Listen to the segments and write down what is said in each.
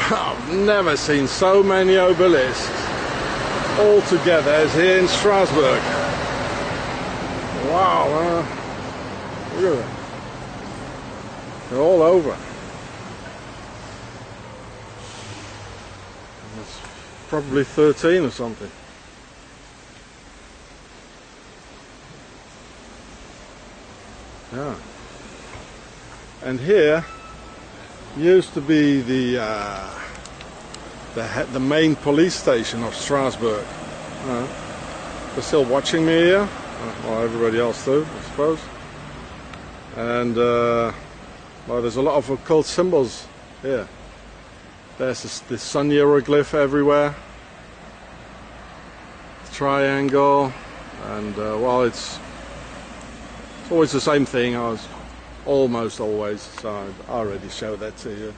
I've never seen so many obelisks all together as here in Strasbourg. Wow, look at that. They're all over. It's probably 13 or something. Yeah. And here used to be the main police station of Strasbourg. They're still watching me here. Well, everybody else too, I suppose. And well, there's a lot of occult symbols here. There's this sun hieroglyph everywhere, triangle, and well, it's always the same thing. Almost always. So I already showed that to you.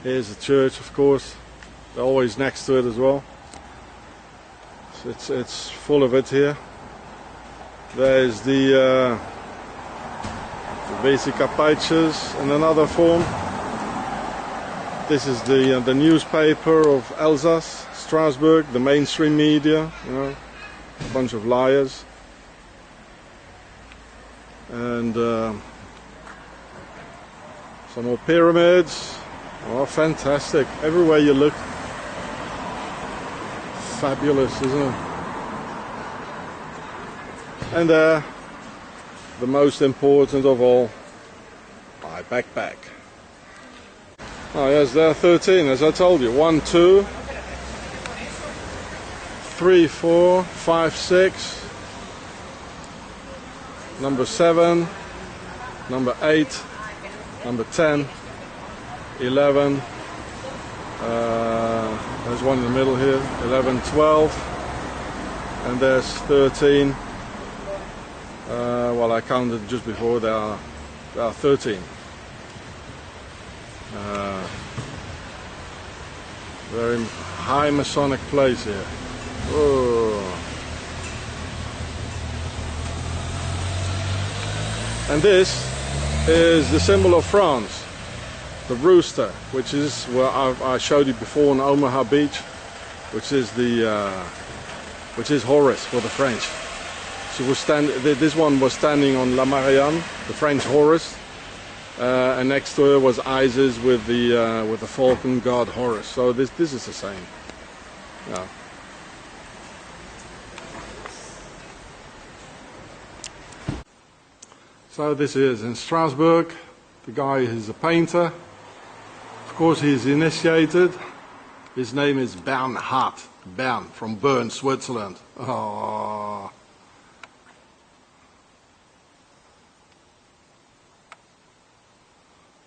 Here's the church, of course. They're always next to it as well. It's full of it here. There's the basic apaches in another form. This is the newspaper of Alsace, Strasbourg, the mainstream media, you know, a bunch of liars. And some more pyramids. Oh, fantastic. Everywhere you look. Fabulous, isn't it? And the most important of all, my backpack. Oh yes, there are 13, as I told you. 1, 2, 3, 4, 5, 6. Number 7, number 8, number 10, 11. There's one in the middle here. 11, 12, and there's 13. Well, I counted just before. There are 13. Very high Masonic place here. Oh. And this is the symbol of France, the rooster, which is where I showed you before on Omaha Beach, which is Hross for the French. This one was standing on La Marianne, the French Hross, and next to her was Isis with the falcon god Hross. So this is the same. Yeah. So this is in Strasbourg. The guy is a painter. Of course, he's initiated. His name is Bernhard. Bern, from Bern, Switzerland. Oh.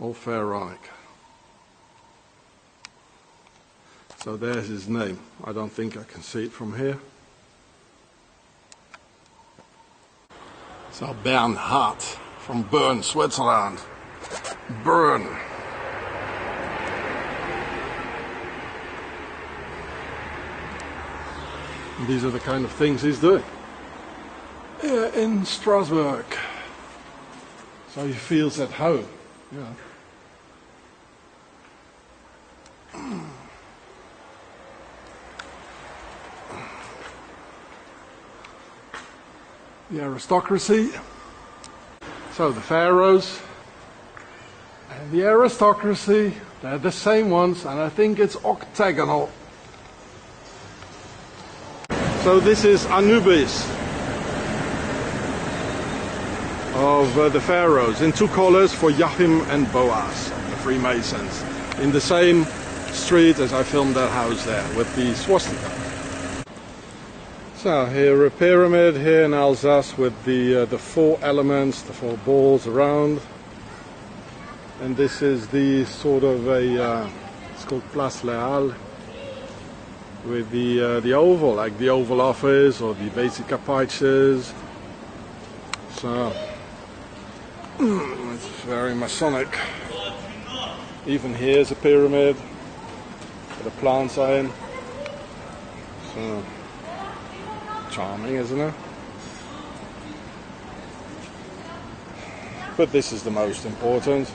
All pharaonic. So there's his name. I don't think I can see it from here. So Bernhard from Bern, Switzerland. Bern. And these are the kind of things he's doing here in Strasbourg. So he feels at home. Yeah. The aristocracy. So the pharaohs and the aristocracy, they're the same ones, and I think it's octagonal. So this is Anubis of the pharaohs in two colors for Joachim and Boaz, the Freemasons, in the same street as I filmed that house there with the swastika. So here a pyramid here in Alsace with the 4 elements, the 4 balls around, and this is the sort of a it's called Place Leal, with the oval, like the Oval Office or the basic apaches. So it's very Masonic. Even here's a pyramid where the plants are in. So charming, isn't it? But this is the most important.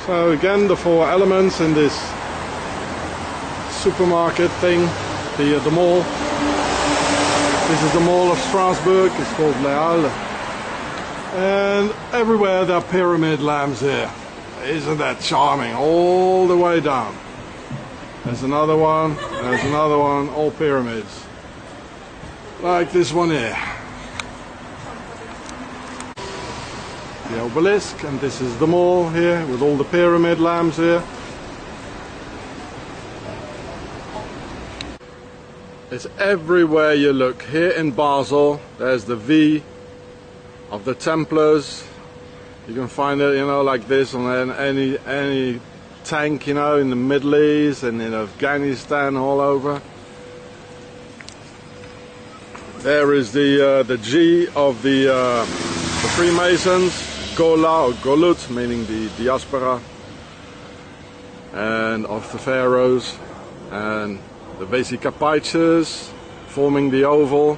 So again, the 4 elements in this supermarket thing, the mall. This is the mall of Strasbourg. It's called Les Halles. And everywhere there are pyramid lamps here. Isn't that charming? All the way down. There's another one, all pyramids. Like this one here. The obelisk, and this is the mall here with all the pyramid lamps here. It's everywhere you look. Here in Basel, there's the V of the Templars. You can find it, you know, like this on any tank, you know, in the Middle East and in Afghanistan, all over. There is the G of the Freemasons, Gola or Golut, meaning the diaspora, and of the pharaohs, and the Vesicapaiches forming the oval.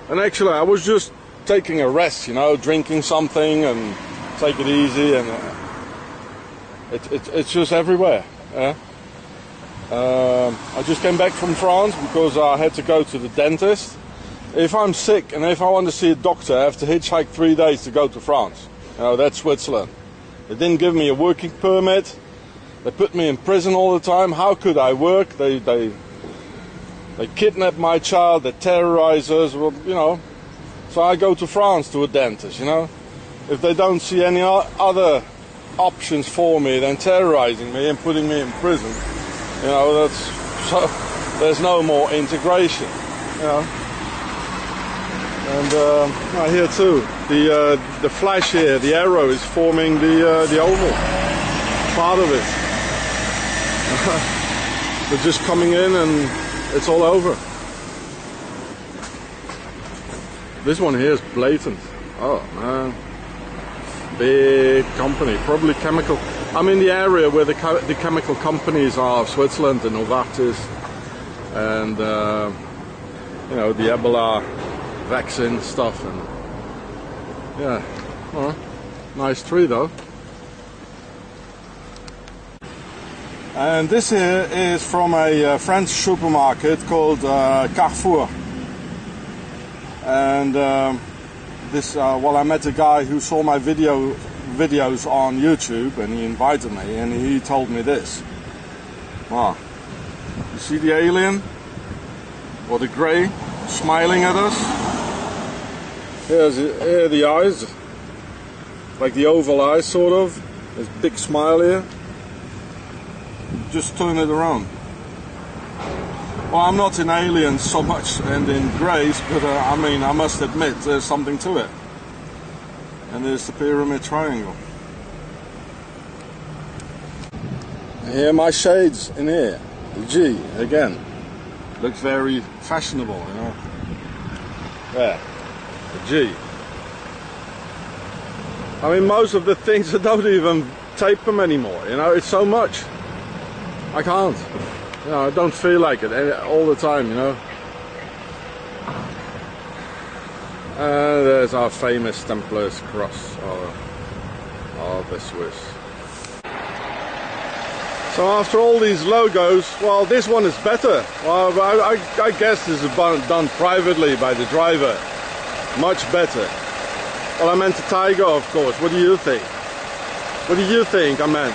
And actually I was just taking a rest, you know, drinking something and take it easy, and it's just everywhere. Yeah? I just came back from France because I had to go to the dentist. If I'm sick and if I want to see a doctor, I have to hitchhike 3 days to go to France. You know, that's Switzerland. They didn't give me a working permit. They put me in prison all the time. How could I work? They kidnap my child, they terrorize us, well, you know. So I go to France to a dentist, you know. If they don't see any other options for me than terrorizing me and putting me in prison, you know, so there's no more integration, you know. And here too, the flash here, the arrow is forming the oval, part of it. They're just coming in and it's all over. This one here is blatant. Oh man, big company, probably chemical. I'm in the area where the chemical companies are of Switzerland, the Novartis, and you know, the Ebola vaccine stuff. And yeah, well, nice tree though. And this here is from a French supermarket called Carrefour. And well, I met a guy who saw my videos on YouTube, and he invited me, and he told me this. Ah, you see the alien, or the grey, smiling at us? Here are the eyes, like the oval eyes, sort of. There's a big smile here. Just turn it around. Well, I'm not in aliens so much and in grays, but I mean, I must admit there's something to it. And there's the pyramid triangle. Here are my shades in here. The G again. Looks very fashionable, you know. There, the G. I mean, most of the things I don't even tape them anymore, you know. It's so much. I can't. You know, I don't feel like it all the time, you know. There's our famous Templars cross of the Swiss. So after all these logos, well, this one is better. Well, I guess this is done privately by the driver. Much better. Well, I meant the tiger, of course. What do you think? What do you think I meant?